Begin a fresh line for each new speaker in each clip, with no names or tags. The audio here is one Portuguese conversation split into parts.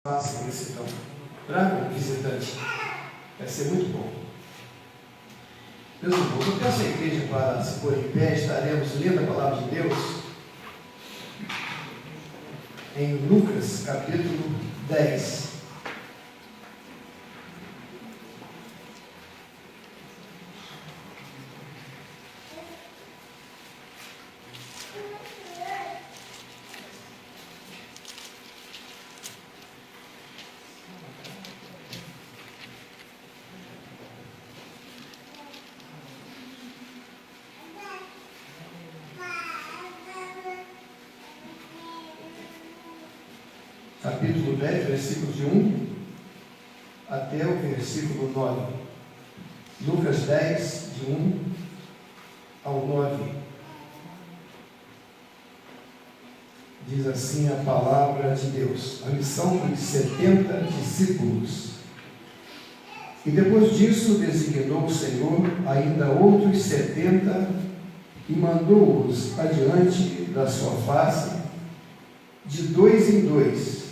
Faça isso então. Traga um visitante. Vai ser muito bom. Meus irmãos, eu peço à igreja para se pôr em pé. Estaremos lendo a palavra de Deus em Lucas, capítulo 10. Capítulo 10, versículos de 1 até o versículo 9. Lucas 10, de 1 ao 9. Diz assim a palavra de Deus: a missão dos 70 discípulos. E depois disso designou o Senhor ainda outros 70 e mandou-os adiante da sua face, de dois em dois,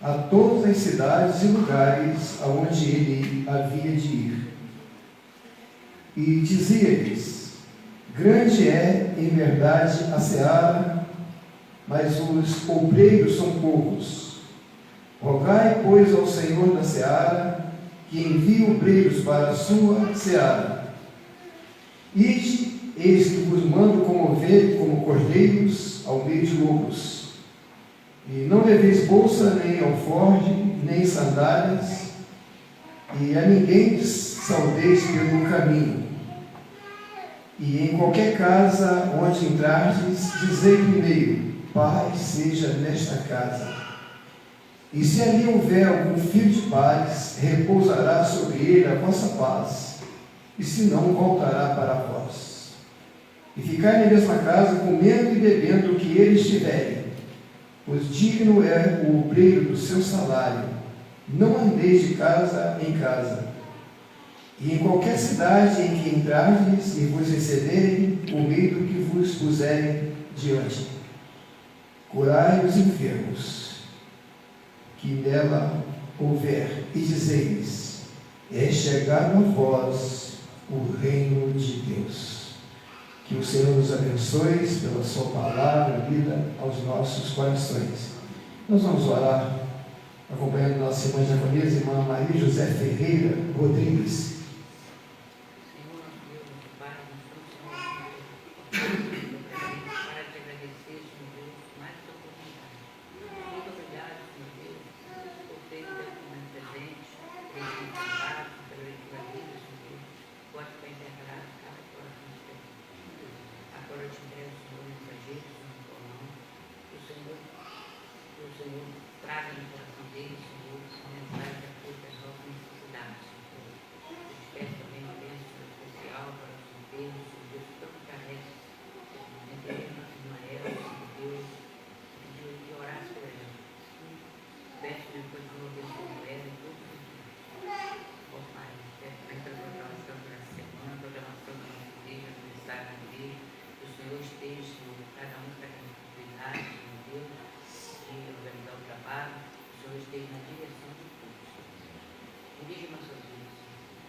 a todas as cidades e lugares aonde ele havia de ir. E dizia-lhes: grande é, em verdade, a seara, mas os obreiros são poucos. Rogai, pois, ao Senhor da seara, que envie obreiros para a sua seara. Ide, eis que vos mando como cordeiros ao meio de lobos. E não leveis bolsa, nem alforje, nem sandálias, e a ninguém saudeis pelo caminho. E em qualquer casa onde entrardes, dizei primeiro: paz seja nesta casa. E se ali houver algum fio de paz, repousará sobre ele a vossa paz, e se não, voltará para vós. E ficai na mesma casa, comendo e bebendo o que eles tiverem, pois digno é o obreiro do seu salário. Não andeis de casa em casa. E em qualquer cidade em que entrardes e vos receberem, comei do que vos puserem diante. Curai os enfermos que nela houver, e dizei-lhes: é chegado a vós o reino de Deus. Que o Senhor nos abençoe pela sua palavra, vida aos nossos corações. Nós vamos orar, acompanhando nossa irmã japonesa, irmã Maria José Ferreira Rodrigues.
Senhor, Deus, Pai, nós estamos para te agradecer, Senhor Deus, mais tua oportunidade. Muito obrigado, Senhor Deus, por ter dado mais presente, por ter cuidado, pela leitura da vida, Senhor Deus. Pode estar integrado cada coração de Deus. Agora eu te entrego, Senhor, o mensageiro, Senhor, na tua mão. Que o Senhor traga no coração dele, Senhor, a mensagem da tua pessoa com necessidade, Senhor. Eu te peço também uma bênção especial para os enfermos, Senhor Deus, tanto carece. Entre Ismael, Senhor Deus, pediu que orasse por ela. Peço depois que eu abençoe ela e todos os enfermos. Ó Pai, peço também pela programação da semana, a programação da nossa igreja, do ministério da igreja. Que o Senhor esteja, Senhor, cada um está com cuidado, Senhor Deus, de organizar o trabalho. Que o Senhor esteja na direção de todos. Dirija nossas vidas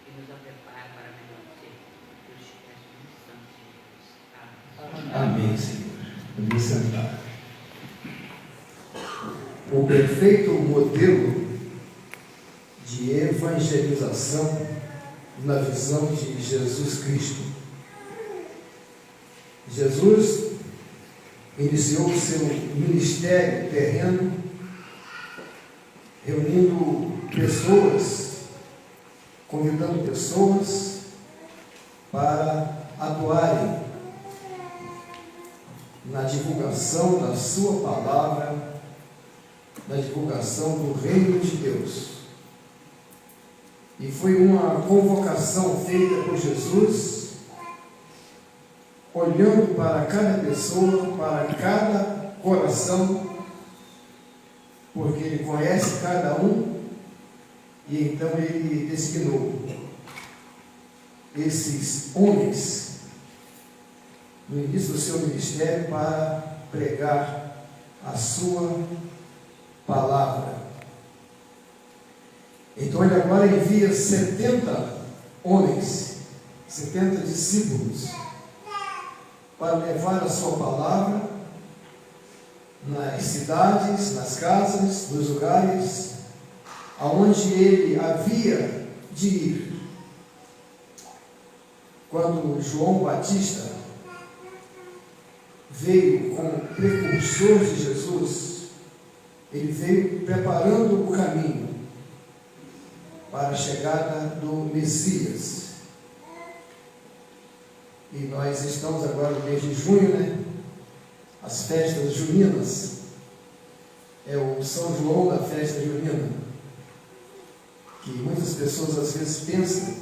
e nos prepare para melhor ser. Deus te peço muito santo, Jesus. Amém.
Amém, Senhor. Vamos sentar. O perfeito modelo de evangelização na visão de Jesus Cristo. Jesus iniciou o seu ministério terreno, reunindo pessoas, convidando pessoas para atuarem na divulgação da sua palavra, na divulgação do reino de Deus. E foi uma convocação feita por Jesus, olhando para cada pessoa, para cada coração, porque ele conhece cada um, e então ele designou esses homens no início do seu ministério para pregar a sua palavra. Então ele agora envia 70 homens, 70 discípulos, para levar a sua palavra nas cidades, nas casas, nos lugares aonde ele havia de ir. Quando João Batista veio como precursor de Jesus, ele veio preparando o caminho para a chegada do Messias. E nós estamos agora no mês de junho, né? As festas juninas. É o São João da festa junina, que muitas pessoas às vezes pensam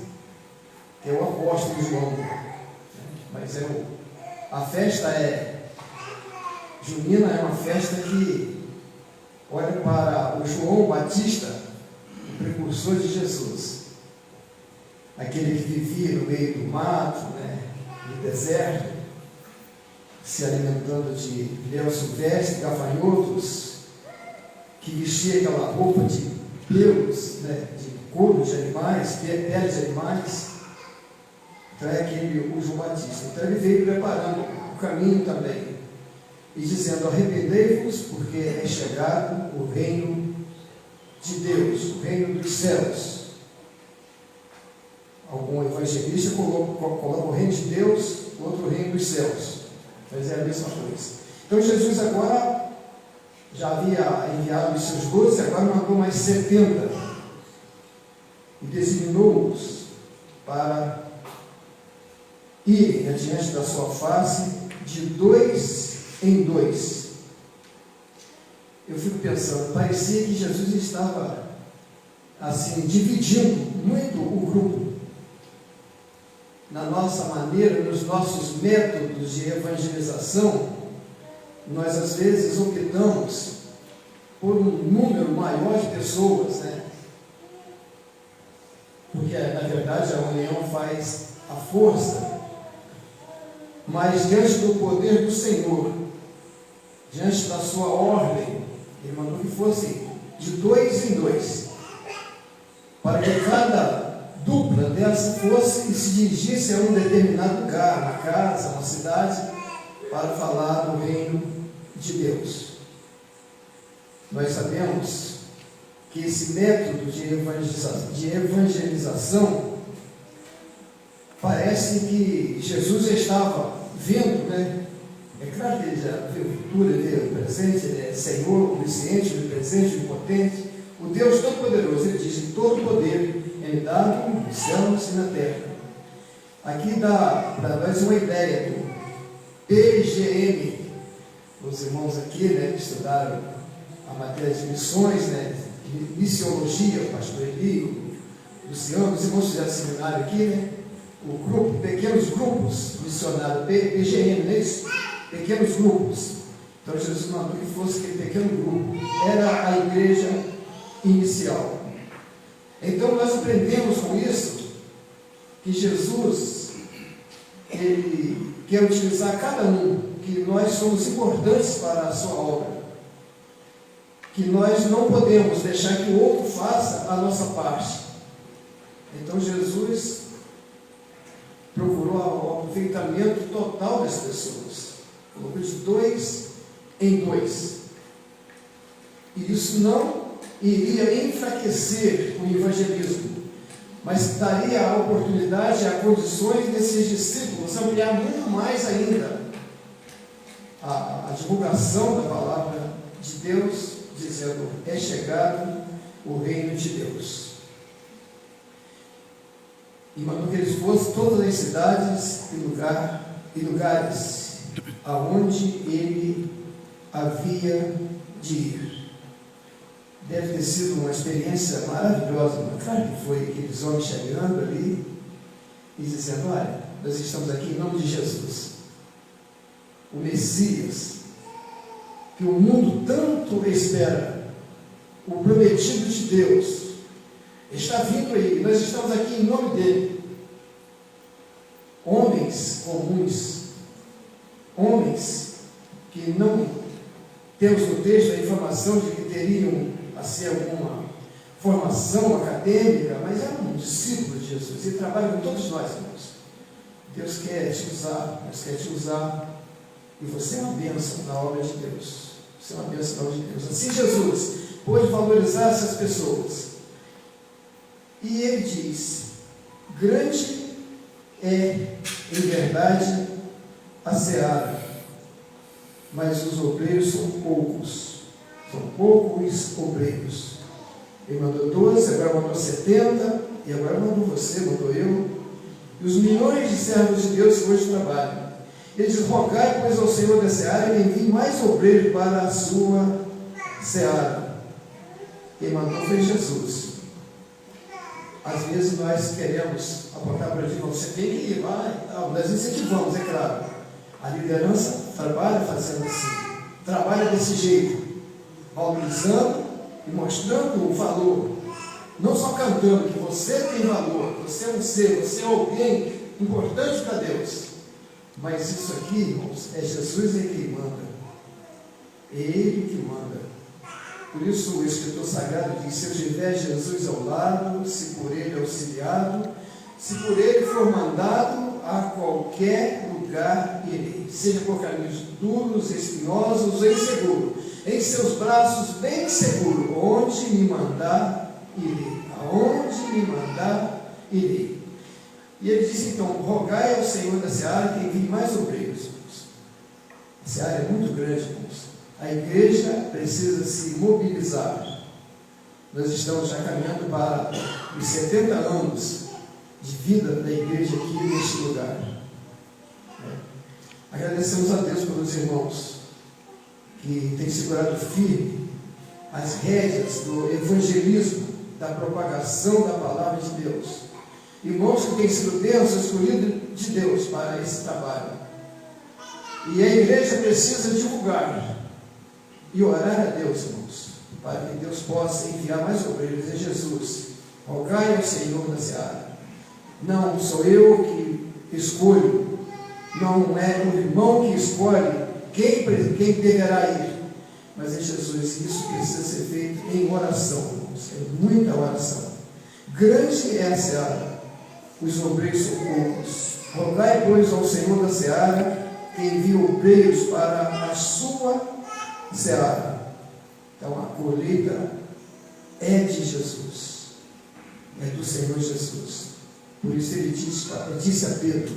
que é o apóstolo João, mas a festa junina é uma festa que olha para o João Batista, o precursor de Jesus, aquele que vivia no meio do mato, né, no deserto, se alimentando de mel silvestre, gafanhotos, que vestia aquela roupa de pelos, né, de couro de animais, pele de animais. Então é o João Batista. Então ele veio preparando o caminho também e dizendo: arrependei-vos, porque é chegado o reino de Deus, o reino dos céus. Algum evangelista coloca o reino de Deus, outro reino dos céus, mas é a mesma coisa. Então Jesus agora já havia enviado os seus 12, agora mandou mais 70 e designou-os para irem adiante da sua face de 2 em 2. Eu fico pensando, parecia que Jesus estava assim, dividindo muito o grupo. Na nossa maneira, nos nossos métodos de evangelização, nós às vezes optamos por um número maior de pessoas, né? Porque na verdade a união faz a força. Mas diante do poder do Senhor, diante da sua ordem, ele mandou que fosse de 2 em 2, para que cada dupla dessa fosse e se dirigisse a um determinado lugar, uma casa, uma cidade, para falar do reino de Deus. Nós sabemos que esse método de evangelização parece que Jesus estava vendo, né? É claro que ele já viu o futuro, ele vê o presente, ele é Senhor, onisciente, onipresente, onipotente, o Deus Todo-Poderoso. Ele diz: todo poder é dado nos céus e na terra. Aqui dá para nós uma ideia do PGM. Os irmãos aqui, né, que estudaram a matéria de missões, né, missiologia, o pastor Eli, o Luciano, os irmãos fizeram seminário aqui, né? O grupo, pequenos grupos missionários, PGM, não é isso? Pequenos grupos. Então Jesus mandou que fosse aquele pequeno grupo. Era a igreja inicial. Então nós aprendemos com isso que Jesus, ele quer utilizar cada um, que nós somos importantes para a sua obra, que nós não podemos deixar que o outro faça a nossa parte. Então Jesus procurou o aproveitamento total das pessoas, colocou de 2 em 2, e isso não iria enfraquecer o evangelismo, mas daria a oportunidade, a condições desses discípulos ampliar muito mais ainda a divulgação da palavra de Deus, dizendo: é chegado o reino de Deus. E mandou que eles fossem todas as cidades e lugares aonde ele havia de ir. Deve ter sido uma experiência maravilhosa. Claro que foi aqueles homens chegando ali e dizendo: olha, nós estamos aqui em nome de Jesus, o Messias, que o mundo tanto espera, o prometido de Deus, está vindo aí, nós estamos aqui em nome dele. Homens comuns, homens que não temos no texto a informação de que teriam a ser formação acadêmica, mas é um discípulo de Jesus. Ele trabalha com todos nós, irmãos. Deus quer te usar, Deus quer te usar. E você é uma bênção na obra de Deus. Você é uma bênção na obra de Deus. Assim Jesus pôde valorizar essas pessoas. E ele diz: grande é, em verdade, a seara, mas os obreiros são poucos. São poucos obreiros. Ele mandou 12, agora mandou 70, e agora mandou você, mandou eu. E os milhões de servos de Deus que hoje trabalham. Ele diz: rogai, pois, ao Senhor da seara e envie mais obreiros para a sua seara. Quem mandou foi Jesus. Às vezes nós queremos apontar para ele: você tem que ir, vai. Nós incentivamos, é claro. A liderança trabalha fazendo assim, trabalha desse jeito, valorizando e mostrando o valor, não só cantando que você tem valor, você é um ser, você é alguém importante para Deus. Mas isso aqui, irmãos, é Jesus quem manda. É Ele que manda. Por isso o escritor sagrado diz: se eu tiver Jesus ao lado, se por Ele auxiliado, se por Ele for mandado, a qualquer lugar irei. Seja por caminhos duros, espinhosos ou inseguros, em seus braços bem seguro, onde me mandar, irei. Aonde me mandar, irei. E ele diz então: rogai ao Senhor da seara que envie mais obreiros. A seara é muito grande, irmãos. A igreja precisa se mobilizar. Nós estamos já caminhando para os 70 anos de vida da igreja aqui neste lugar. Agradecemos a Deus pelos irmãos que têm segurado firme as rédeas do evangelismo, da propagação da palavra de Deus. Irmãos que têm sido bênçãos, escolhidos de Deus para esse trabalho. E a igreja precisa divulgar e orar a Deus, irmãos, para que Deus possa enviar mais obreiros em Jesus. Rogai ao Senhor da seara. Não sou eu que escolho, não é o irmão que escolhe quem deverá ir, mas é Jesus. Isso precisa ser feito em oração, irmãos. É muita oração. Grande é a seara, os obreiros são poucos. Rogai, pois, ao Senhor da seara que envie obreiros para a sua seara. Então a colheita é de Jesus, é do Senhor Jesus. Por isso ele disse a Pedro: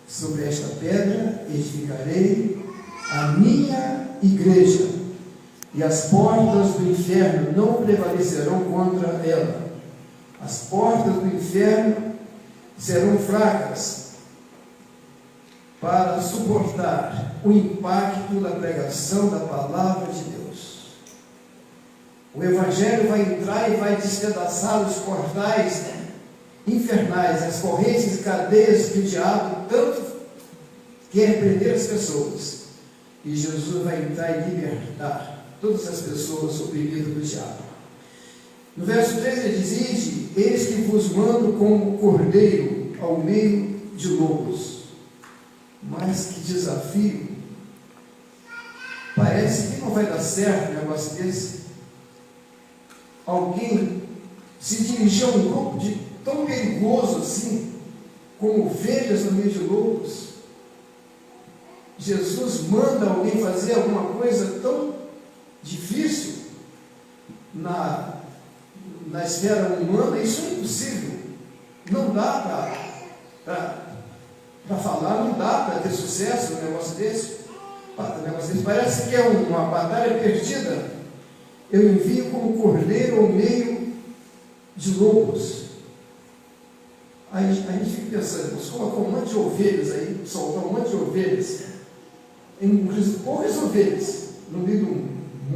sobre esta pedra edificarei a minha igreja, e as portas do inferno não prevalecerão contra ela. As portas do inferno serão fracas para suportar o impacto da pregação da palavra de Deus. O Evangelho vai entrar e vai despedaçar os portais infernais, as correntes e cadeias que o diabo tanto quer prender as pessoas. E Jesus vai entrar e libertar todas as pessoas oprimidas do diabo. No verso 3 ele diz: ide, eis que vos mando como cordeiro ao meio de lobos. Mas que desafio! Parece que não vai dar certo um negócio desse. Alguém se dirigir a um grupo tão perigoso assim, como ovelhas no meio de lobos. Jesus manda alguém fazer alguma coisa tão difícil na esfera humana. Isso é impossível. Não dá para falar, não dá para ter sucesso num negócio desse. Parece que é uma batalha perdida. Eu envio como cordeiro ao meio de lobos. Aí a gente fica pensando: vamos colocar um monte de ovelhas aí, soltar um monte de ovelhas, poucas ovelhas, no meio de um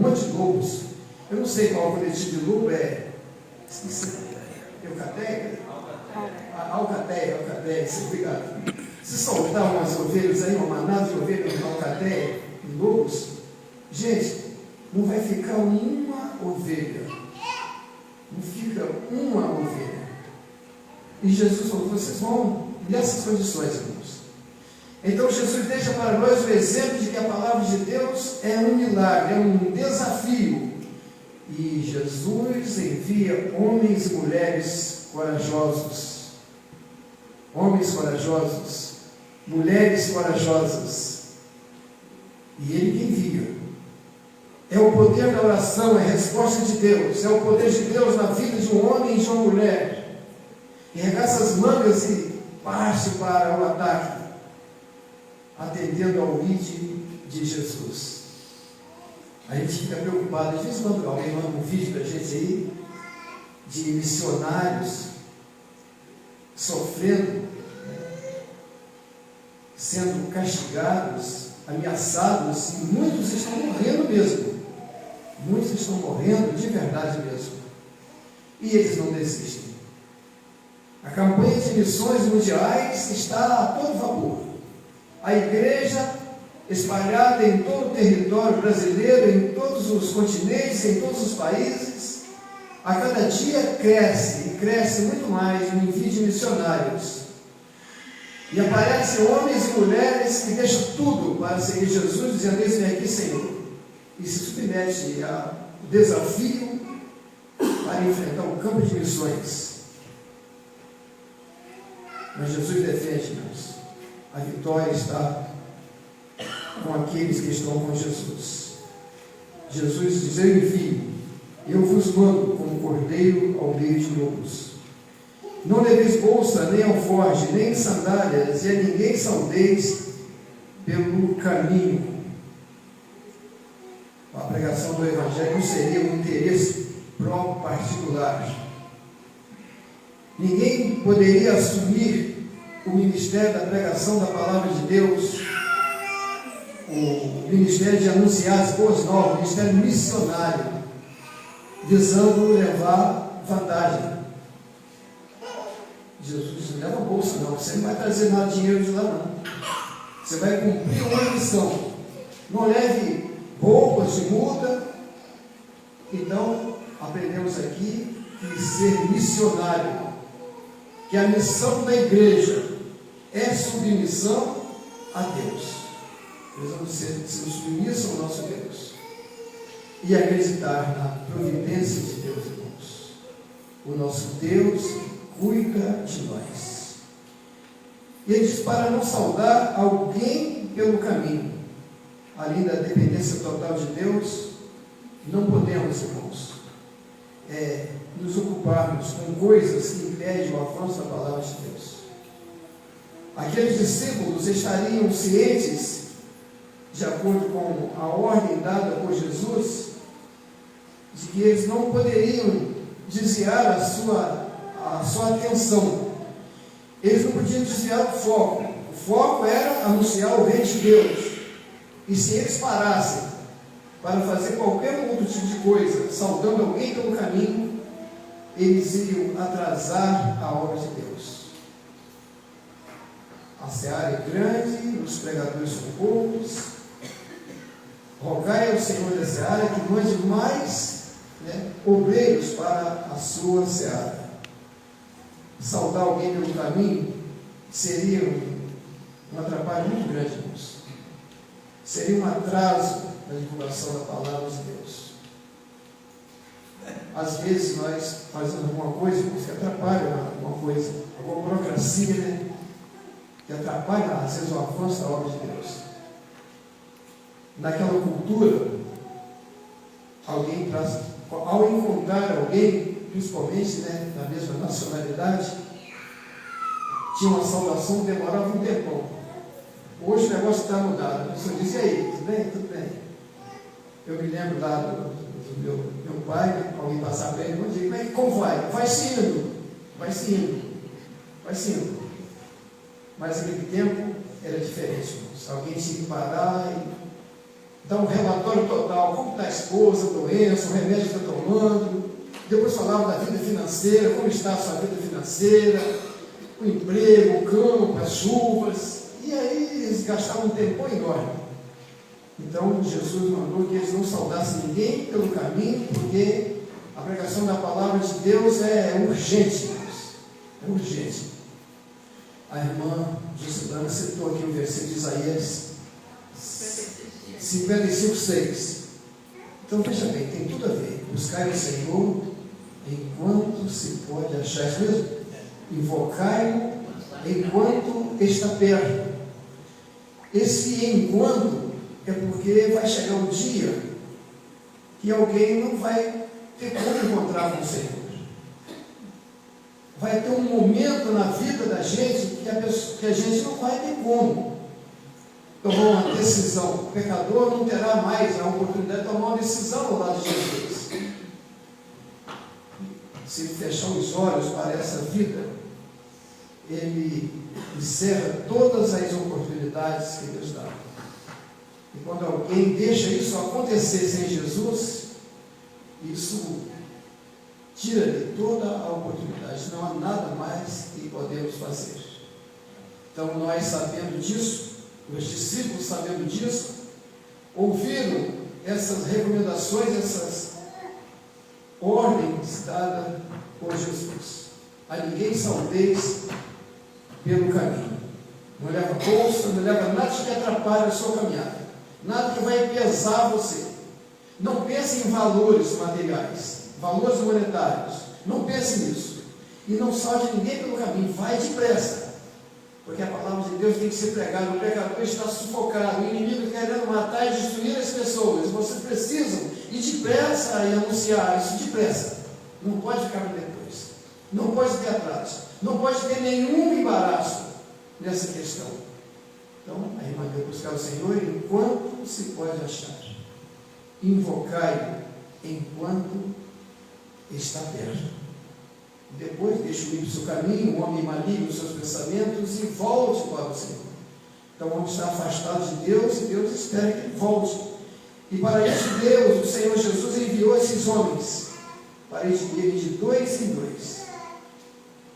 monte de lobos. Eu não sei qual coletivo de lobo é. Eucateia? Alcateia, obrigado. Se soltar umas ovelhas aí, uma manada de ovelhas na alcateia, em lobos, gente, não vai ficar uma ovelha. Não fica uma ovelha. E Jesus falou: vocês vão nessas condições, irmãos. Então Jesus deixa para nós o exemplo de que a palavra de Deus é um milagre, é um desafio. E Jesus envia homens e mulheres corajosos, mulheres corajosas, e Ele que envia. É o poder da oração, é a resposta de Deus, é o poder de Deus na vida de um homem e de uma mulher, e regaça as mangas e parte para o ataque, atendendo ao vídeo de Jesus. A gente fica preocupado, às vezes quando alguém manda um vídeo para a gente aí, de missionários sofrendo, sendo castigados, ameaçados, e muitos estão morrendo mesmo. Muitos estão morrendo de verdade mesmo. E eles não desistem. A campanha de missões mundiais está a todo vapor. A igreja espalhada em todo o território brasileiro, em todos os continentes, em todos os países, a cada dia cresce, e cresce muito mais no envio de missionários. E aparecem homens e mulheres que deixam tudo para seguir Jesus, dizendo: eis-me aqui, Senhor, e se submete ao desafio para enfrentar o campo de missões. Mas Jesus defende, irmãos, a vitória está com aqueles que estão com Jesus. Jesus diz: eu envio, eu vos mando como cordeiro ao meio de lobos. Não leveis bolsa, nem alforje, nem sandálias, e a ninguém saudeis pelo caminho. A pregação do Evangelho não seria um interesse próprio particular. Ninguém poderia assumir o ministério da pregação da palavra de Deus, o ministério de anunciar as boas novas, o ministério missionário, visando levar vantagem. Jesus não leva bolsa, não. Você não vai trazer nada de dinheiro de lá, não. Você vai cumprir uma missão. Não leve roupas de muda. Então, aprendemos aqui que ser missionário, que a missão da igreja é submissão a Deus. Precisamos ser submissos ao nosso Deus e acreditar na providência de Deus, irmãos. O nosso Deus cuida de nós. E ele diz: para não saudar alguém pelo caminho. Além da dependência total de Deus, não podemos, irmãos, nos ocuparmos com coisas que impedem o avanço da palavra de Deus. Aqueles discípulos estariam cientes, de acordo com a ordem dada por Jesus, de que eles não poderiam desviar a sua atenção. Eles não podiam desviar do foco. O foco era anunciar o Reino de Deus. E se eles parassem para fazer qualquer outro tipo de coisa, saudando alguém pelo caminho, eles iriam atrasar a obra de Deus. A seara é grande, os pregadores são poucos. Rogai ao Senhor da seara que mande mais obreiros para a sua seara. Saudar alguém pelo caminho seria um atrapalho muito grande, irmãos. Seria um atraso na divulgação da palavra de Deus. Às vezes nós fazemos alguma coisa que atrapalha alguma coisa, alguma burocracia, que atrapalha às vezes o avanço da obra de Deus. Naquela cultura, ao encontrar alguém, principalmente na mesma nacionalidade, tinha uma saudação que demorava um tempão. Hoje o negócio está mudado. A pessoa disse: e aí, tudo bem? Tudo bem. Eu me lembro lá do meu pai, alguém passar para ele, eu digo: como vai? Vai se indo. Mas naquele tempo era diferente, irmãos. Alguém tinha que parar e dar um relatório total: como está a esposa, a doença, o remédio que está tomando. Depois falava da vida financeira, como está a sua vida financeira, o emprego, o campo, as chuvas. E aí eles gastavam um tempo enorme. Então Jesus mandou que eles não saudassem ninguém pelo caminho, porque a pregação da palavra de Deus é urgente, irmãos. É urgente. A irmã Juscelana citou aqui o versículo de Isaías 55:6. Então veja bem, tem tudo a ver. buscai o Senhor enquanto se pode achar. Isso mesmo? Invocai-o enquanto está perto. Esse enquanto é porque vai chegar um dia que alguém não vai ter como encontrar com o Senhor. Vai ter um momento na vida da gente que a gente não vai ter como tomar uma decisão. O pecador não terá mais a oportunidade de tomar uma decisão ao lado de Jesus. Se ele fechar os olhos para essa vida, ele encerra todas as oportunidades que Deus dá. E quando alguém deixa isso acontecer sem Jesus, isso tira-lhe toda a oportunidade. Não há nada mais que podemos fazer. Então, nós sabendo disso, os discípulos sabendo disso, ouviram essas recomendações, essas ordens dadas por Jesus. A ninguém saudeis pelo caminho. Não leva bolsa, não leva nada que atrapalhe a sua caminhada. Nada que vai pesar você. Não pense em valores materiais, valores monetários. Não pense nisso. E não salve ninguém pelo caminho. Vai depressa. Porque a palavra de Deus tem que ser pregada. O pecador está sufocado. O inimigo querendo matar e destruir as pessoas. Vocês precisam ir depressa e anunciar isso depressa. Não pode ficar para depois. Não pode ter atraso. Não pode ter nenhum embaraço nessa questão. Então, a irmã deve buscar o Senhor enquanto se pode achar. Invocai-o enquanto está perto. Depois deixe o ímpio seu caminho, o homem maligno os seus pensamentos e volte para o Senhor. Então, vamos estar afastados de Deus e Deus espera que ele volte. E para isso Deus, o Senhor Jesus, enviou esses homens para irem de dois em dois.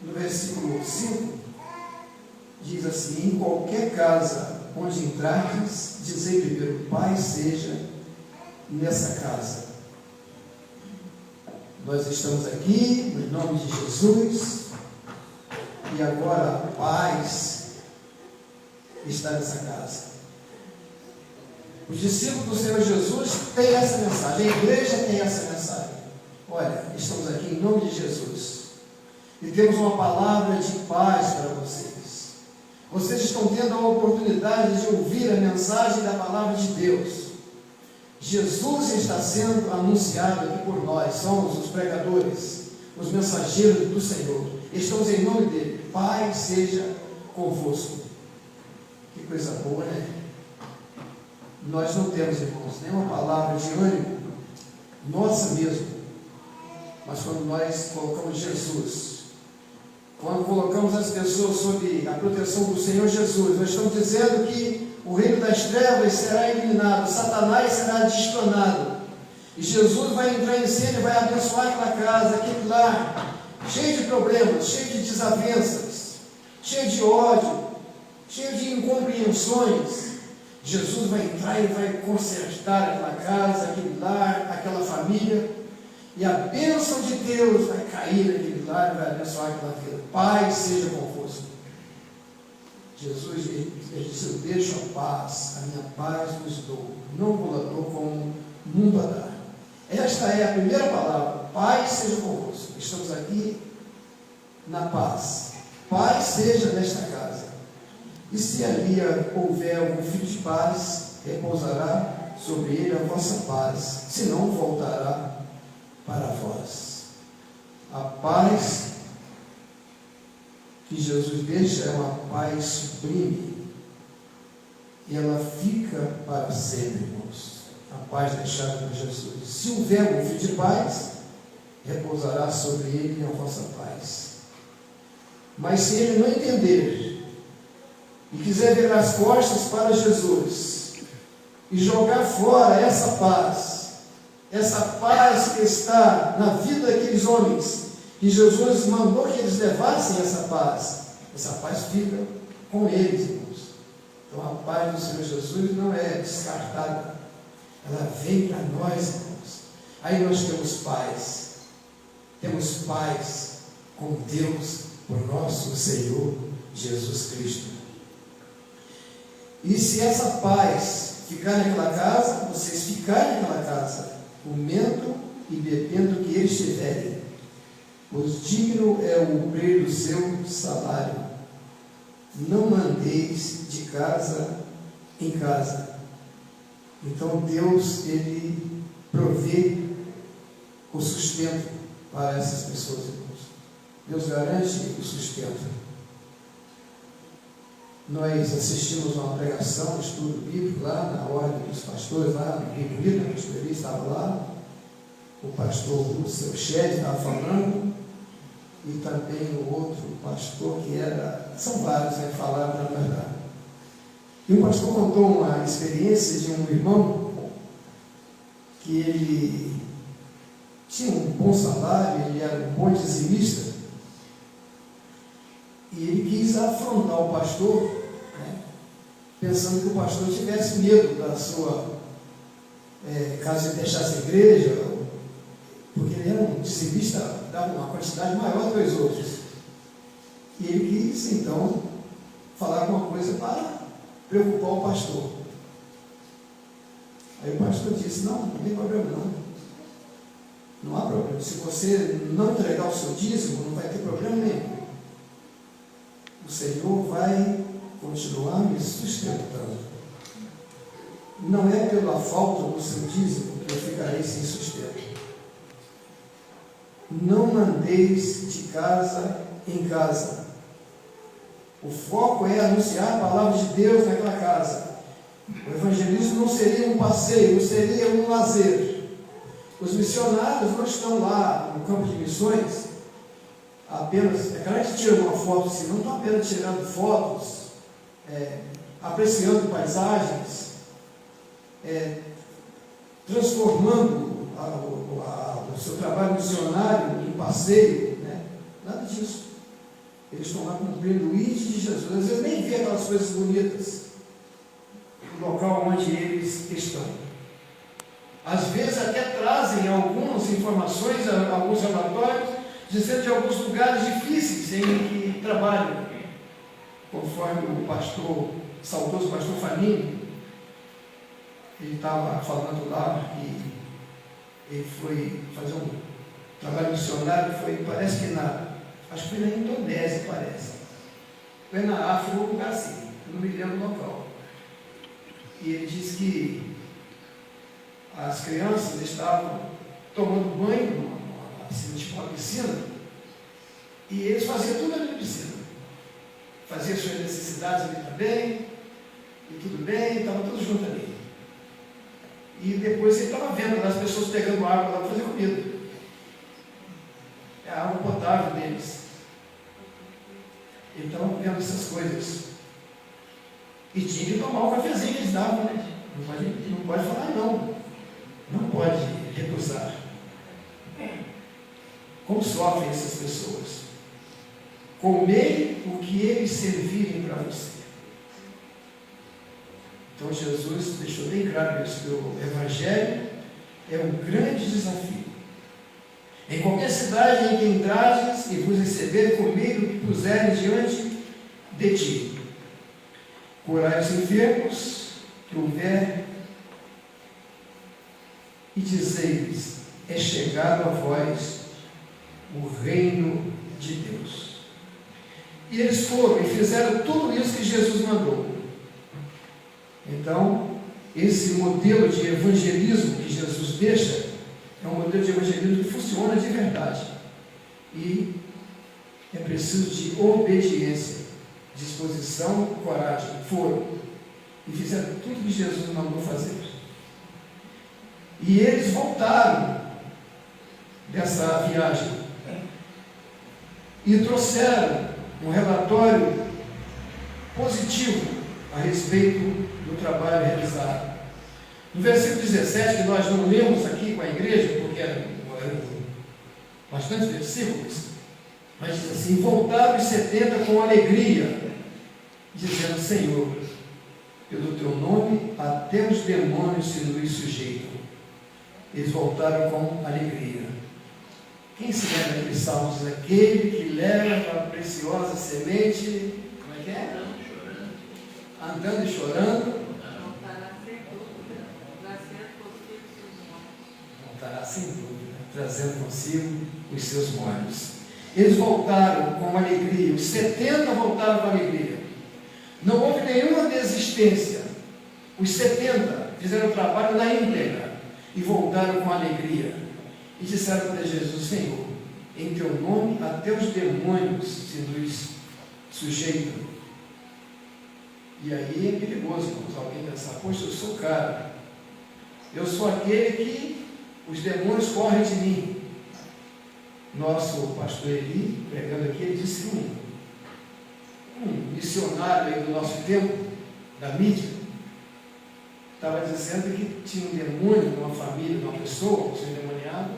No versículo 5, diz assim: em qualquer casa onde entrardes, dizei primeiro, paz seja nessa casa. Nós estamos aqui, no nome de Jesus, e agora a paz está nessa casa. Os discípulos do Senhor Jesus têm essa mensagem, a igreja tem essa mensagem. Olha, estamos aqui em nome de Jesus. E temos uma palavra de paz para vocês. Vocês estão tendo a oportunidade de ouvir a mensagem da palavra de Deus. Jesus está sendo anunciado aqui por nós. Somos os pregadores, os mensageiros do Senhor. Estamos em nome dele. Paz seja convosco. Que coisa boa, né? Nós não temos, irmãos, nenhuma palavra de ânimo nossa mesmo. Mas quando nós colocamos Jesus, quando colocamos as pessoas sob a proteção do Senhor Jesus, nós estamos dizendo que o reino das trevas será eliminado, Satanás será destronado, e Jesus vai entrar em cena e vai abençoar aquela casa, aquele lar, cheio de problemas, cheio de desavenças, cheio de ódio, cheio de incompreensões. Jesus vai entrar e vai consertar aquela casa, aquele lar, aquela família, e a bênção de Deus vai cair naquele lar e vai abençoar aquela vida. Paz seja convosco. Jesus ele disse: eu deixo a paz, a minha paz vos dou, não vos dou como o mundo a dar. Esta é a primeira palavra, paz seja convosco. Estamos aqui na paz. Paz seja nesta casa. E se ali houver algum filho de paz, repousará sobre ele a vossa paz, senão voltará para vós. A paz que Jesus deixa é uma paz sublime, e ela fica para sempre, irmãos. A paz deixada por Jesus. Se houver algum filho de paz, repousará sobre ele a vossa paz. Mas se ele não entender e quiser virar as costas para Jesus e jogar fora essa paz que está na vida daqueles homens, que Jesus mandou que eles levassem essa paz fica com eles, irmãos. Então a paz do Senhor Jesus não é descartada, ela vem para nós, irmãos. Aí nós temos paz com Deus, por nosso Senhor Jesus Cristo. E se essa paz ficar naquela casa, vocês ficarem naquela casa, comendo e bebendo o que eles tiverem, pois digno é o cumprir do seu salário. Não mandeis de casa em casa. Então Deus, Ele provê o sustento para essas pessoas, irmãos. Deus garante o sustento. Nós assistimos a uma pregação, um estudo bíblico lá na ordem dos pastores, lá no Rio Bonito, a pastor Eli estava lá, o pastor Lúcio Shed estava falando, e também o outro pastor que era, são vários, né, falaram na verdade. E o pastor contou uma experiência de um irmão que ele tinha um bom salário, ele era um bom dizimista, e ele quis afrontar o pastor, né, pensando que o pastor tivesse medo da sua, caso ele deixasse a igreja, porque ele era um dizimista, dava uma quantidade maior do que os outros. E ele quis, então, falar alguma coisa para preocupar o pastor. Aí o pastor disse, não tem problema não. Não há problema. Se você não entregar o seu dízimo, não vai ter problema nenhum. O Senhor vai continuar me sustentando. Não é pela falta do seu dízimo que eu ficarei sem sustento. Não mandeis de casa em casa. O foco é anunciar a palavra de Deus naquela casa. O evangelismo não seria um passeio, não seria um lazer. Os missionários não estão lá no campo de missões apenas, é claro que tiram uma foto assim, não estão apenas tirando fotos, apreciando paisagens, transformando o seu trabalho missionário em passeio, né? Nada disso. Eles estão lá cumprindo o ID de Jesus. Às vezes nem vê aquelas coisas bonitas no local onde eles estão. Às vezes até trazem algumas informações, alguns relatórios, dizendo de alguns lugares difíceis em que trabalham, conforme o pastor, saudoso pastor Fanini, ele estava falando lá que ele foi fazer um trabalho missionário, parece que acho que foi na Indonésia, parece. Foi na África, um lugar assim, eu não me lembro do local. E ele disse que as crianças estavam tomando banho numa tipo uma piscina, e eles faziam tudo ali na piscina. Faziam suas necessidades ali também, e tudo bem, estava tudo junto ali. E depois ele estava vendo as pessoas pegando água lá para fazer comida. É a água potável deles. Ele estava vendo essas coisas. E tinha que tomar o cafezinho que eles davam, né? Não pode falar não. Não pode recusar. Como sofrem essas pessoas? Comei o que eles servirem para você. Então Jesus deixou bem claro isso, que o Evangelho é um grande desafio. Em qualquer cidade em que entrares e vos receber, comei o que puserem diante de ti. Curai os enfermos que houver, e dizei-lhes, é chegado a vós o reino de Deus. E eles foram e fizeram tudo isso que Jesus mandou. Então, esse modelo de evangelismo que Jesus deixa é um modelo de evangelismo que funciona de verdade. E é preciso de obediência, disposição, coragem. Foram e fizeram tudo que Jesus mandou fazer. E eles voltaram dessa viagem e trouxeram um relatório positivo a respeito do trabalho realizado. No versículo 17, que nós não lemos aqui com a igreja, porque eram bastantes versículos, mas diz assim: voltaram os 70 com alegria, dizendo: Senhor, pelo teu nome até os demônios se nos sujeitam. Eles voltaram com alegria. Quem se lembra daquele salmo? Diz: aquele que leva a preciosa semente, como é que é? Andando e chorando, voltará sem dúvida. trazendo consigo os seus molhos. Eles voltaram com alegria, os 70 voltaram com alegria. Não houve nenhuma desistência. Os 70 fizeram o trabalho na íntegra e voltaram com alegria. E disseram para Jesus: Senhor, em teu nome até os demônios se nos sujeitam. E aí é perigoso, vamos alguém pensar: poxa, eu sou o cara, eu sou aquele que os demônios correm de mim. Nosso pastor Eli, pregando aqui, ele disse que um missionário aí do nosso tempo, da mídia, estava dizendo que tinha um demônio numa família, numa pessoa, um endemoniado,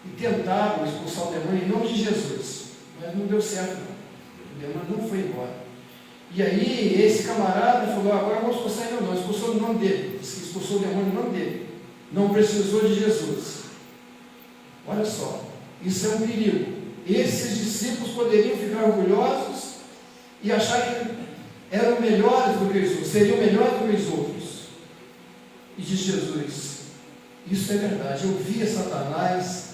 e tentaram expulsar o demônio em nome de Jesus, mas não deu certo não. O demônio não foi embora. E aí esse camarada falou: agora vamos expulsar ele não. Expulsou o nome dele, expulsou o demônio no nome dele, não precisou de Jesus. Olha só, isso é um perigo. Esses discípulos poderiam ficar orgulhosos e achar que eram melhores do que os outros, seriam melhores do que os outros. E diz Jesus: isso é verdade, eu via Satanás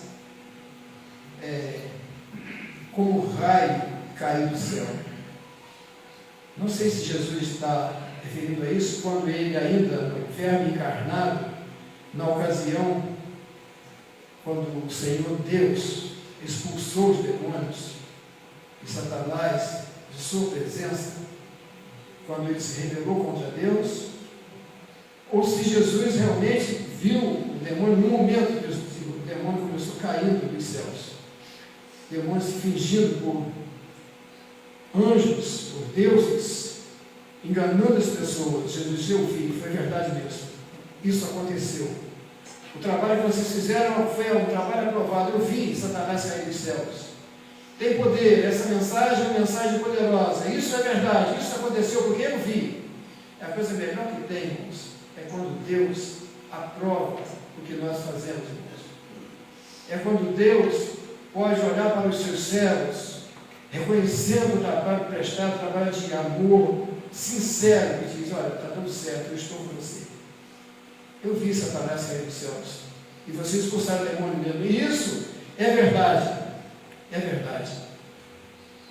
como um raio cair do céu. Não sei se Jesus está referindo a isso quando ele ainda no inferno encarnado, na ocasião quando o Senhor Deus expulsou os demônios e Satanás de sua presença, quando ele se rebelou contra Deus, ou se Jesus realmente viu o demônio no momento que o demônio começou caindo dos céus, demônios se fingindo por anjos, por deuses, enganando as pessoas. Jesus disse: eu vi, foi verdade mesmo, isso aconteceu. O trabalho que vocês fizeram foi um trabalho aprovado. Eu vi Satanás cair dos céus. Tem poder, essa mensagem é uma mensagem poderosa. Isso é verdade, isso aconteceu porque eu vi. É a coisa melhor que tem, irmãos, é quando Deus aprova o que nós fazemos, irmãos. É quando Deus pode olhar para os seus servos, reconhecendo o trabalho prestado, o trabalho de amor sincero, e diz: olha, está dando certo, eu estou com você. Eu vi Satanás cair dos céus, e vocês expulsaram o demônio dele. E isso é verdade, é verdade.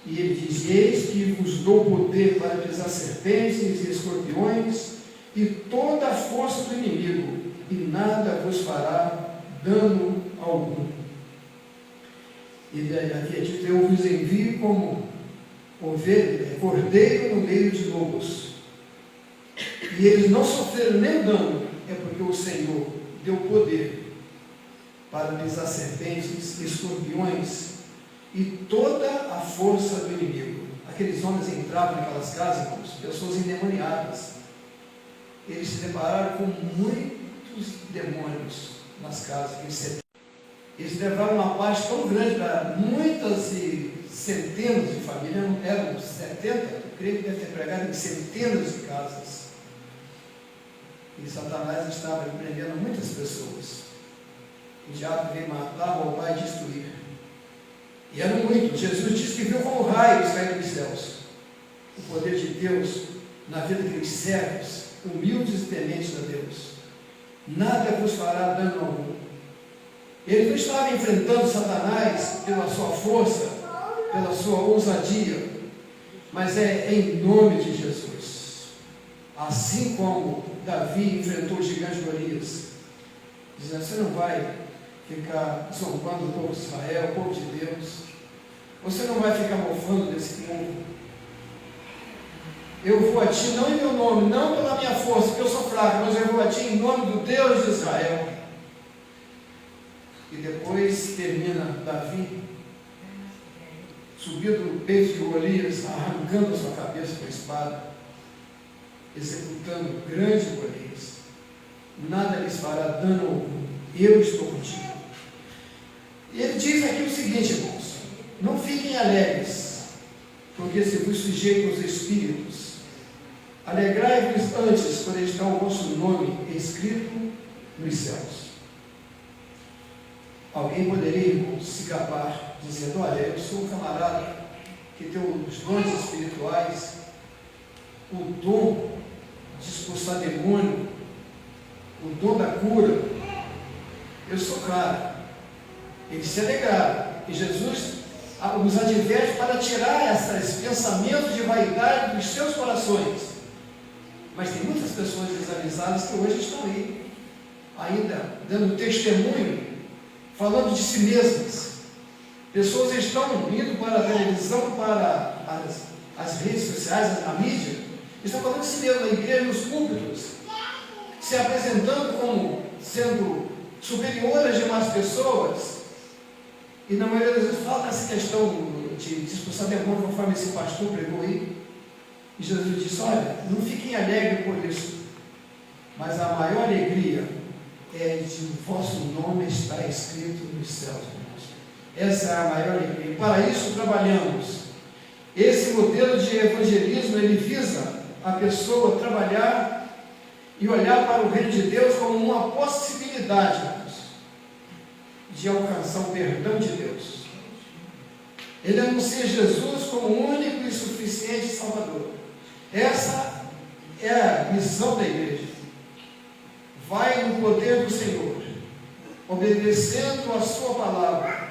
E ele diz: eis que vos dou poder para pisar serpentes e escorpiões e toda a força do inimigo, e nada vos fará dano algum. E aqui é dito: eu vos envio como cordeiro no meio de lobos. E eles não sofreram nem dano, é porque o Senhor deu poder para pisar serpentes, escorpiões e toda a força do inimigo. Aqueles homens entravam naquelas casas, irmãos, pessoas endemoniadas. Eles se depararam com muitos demônios nas casas. Eles levaram uma paz tão grande para muitas e centenas de famílias, não eram 70, eu creio que deve ter pregado em centenas de casas. E Satanás estava empreendendo muitas pessoas. O diabo veio matar, roubar e destruir. E eram muitos. Jesus disse que viu como raios caindo dos céus. O poder de Deus na vida daqueles servos, humildes e tementes a Deus. Nada vos fará dano algum. Ele não estava enfrentando Satanás pela sua força, pela sua ousadia, mas é em nome de Jesus. Assim como Davi enfrentou o gigante Golias, dizendo: você não vai ficar zombando o povo de Israel, o povo de Deus, você não vai ficar mofando desse povo. Eu vou a ti, não em meu nome, não pela minha força, porque eu sou fraco, mas eu vou a ti em nome do Deus de Israel. E depois termina Davi subindo no peito de Golias, arrancando a sua cabeça com a espada, executando o grande Golias. Nada lhes fará dano algum, eu estou contigo. E ele diz aqui o seguinte, irmãos: não fiquem alegres, porque se vos sujeitam os espíritos. Alegrai-vos antes, quando está o vosso nome escrito nos céus. Alguém poderia, irmãos, se gabar, dizendo: olha, eu sou um camarada que tem os dons espirituais, o dom de expulsar demônio, o dom da cura. Eu sou cara. Eles se alegraram. E Jesus os adverte para tirar esses pensamentos de vaidade dos seus corações. Mas tem muitas pessoas desavisadas que hoje estão aí, ainda dando testemunho, falando de si mesmas. Pessoas estão indo para a televisão, para as redes sociais, a mídia, estão falando de si mesmas na igreja, nos púlpitos, se apresentando como sendo superior às demais pessoas. E na maioria das vezes falta essa questão de expulsar demônio, conforme esse pastor pregou aí. E Jesus disse: olha, não fiquem alegres por isso, mas a maior alegria é de o vosso nome estar escrito nos céus, irmãos. Essa é a maior alegria. E para isso trabalhamos. Esse modelo de evangelismo, ele visa a pessoa trabalhar e olhar para o reino de Deus como uma possibilidade, irmãos, de alcançar o perdão de Deus. Ele anuncia Jesus como o único e suficiente Salvador. Essa é a missão da igreja. Vai no poder do Senhor, obedecendo a sua palavra,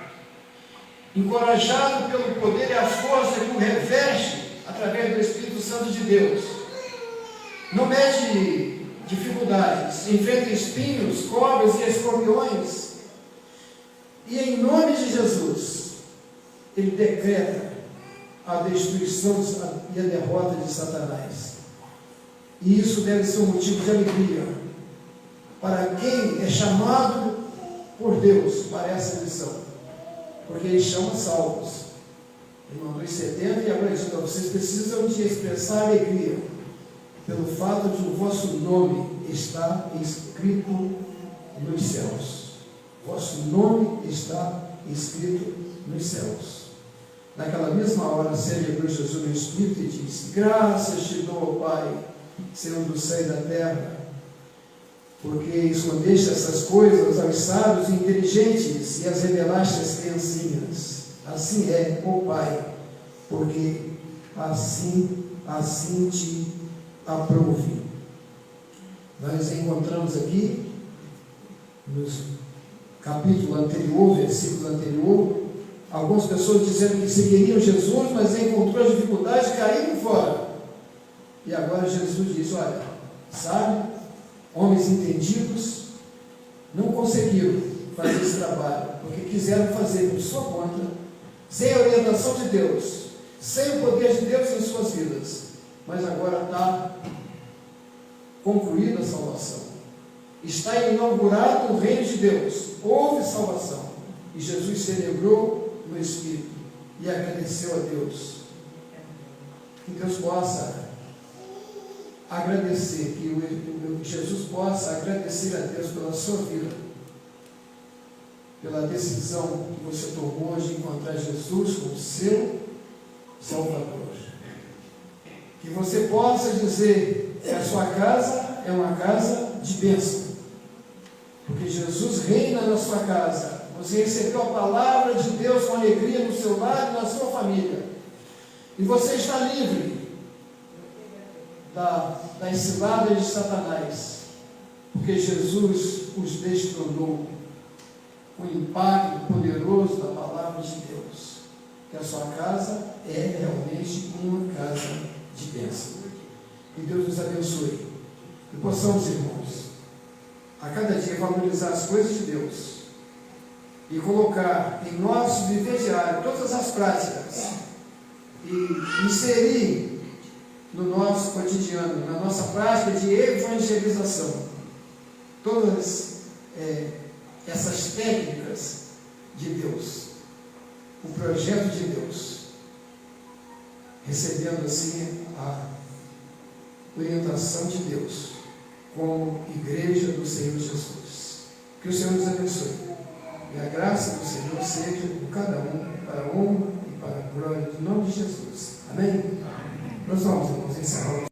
encorajado pelo poder e a força que o reveste através do Espírito Santo de Deus. Não mede dificuldades, enfrenta espinhos, cobras e escorpiões. E em nome de Jesus, ele decreta a destruição e a derrota de Satanás. E isso deve ser um motivo de alegria para quem é chamado por Deus para essa missão. Porque ele chama salvos. Ele mandou os 70 e agora diz: então, vocês precisam de expressar alegria pelo fato de o vosso nome estar escrito nos céus. Vosso nome está escrito nos céus. Naquela mesma hora, celebrou Jesus no Espírito e disse: graças te dou, Pai, Senhor do céu e da terra, porque escondeste essas coisas aos sábios e inteligentes e as revelaste às criancinhas. Assim é, ó Pai, porque assim te aprouve. Nós encontramos aqui, no capítulo anterior, versículo anterior, algumas pessoas dizendo que seguiriam Jesus, mas encontrou as dificuldades e caíram fora. E agora Jesus diz: olha, sabe, homens entendidos não conseguiram fazer esse trabalho, porque quiseram fazer por sua conta, sem a orientação de Deus, sem o poder de Deus em suas vidas. Mas agora está concluída a salvação, está inaugurado o reino de Deus, houve salvação, e Jesus celebrou no Espírito e agradeceu a Deus. Que Deus possa agradecer, que Jesus possa agradecer a Deus pela sua vida, pela decisão que você tomou de encontrar Jesus como seu Salvador. Que você possa dizer que a sua casa é uma casa de bênção, porque Jesus reina na sua casa. Você recebeu a palavra de Deus com alegria no seu lar e na sua família, e você está livre das ciladas de Satanás, porque Jesus os destronou com o impacto poderoso da palavra de Deus. Que a sua casa é realmente uma casa de bênção. Que Deus nos abençoe, que possamos, irmãos, a cada dia valorizar as coisas de Deus e colocar em nosso viver diário todas as práticas e inserir no nosso cotidiano, na nossa prática de evangelização, todas essas técnicas de Deus, o projeto de Deus, recebendo assim a orientação de Deus como igreja do Senhor Jesus. Que o Senhor nos abençoe e a graça do Senhor seja por cada um, para a honra e para a glória do nome de Jesus. Amém? Nós vamos, irmãos, encerrar.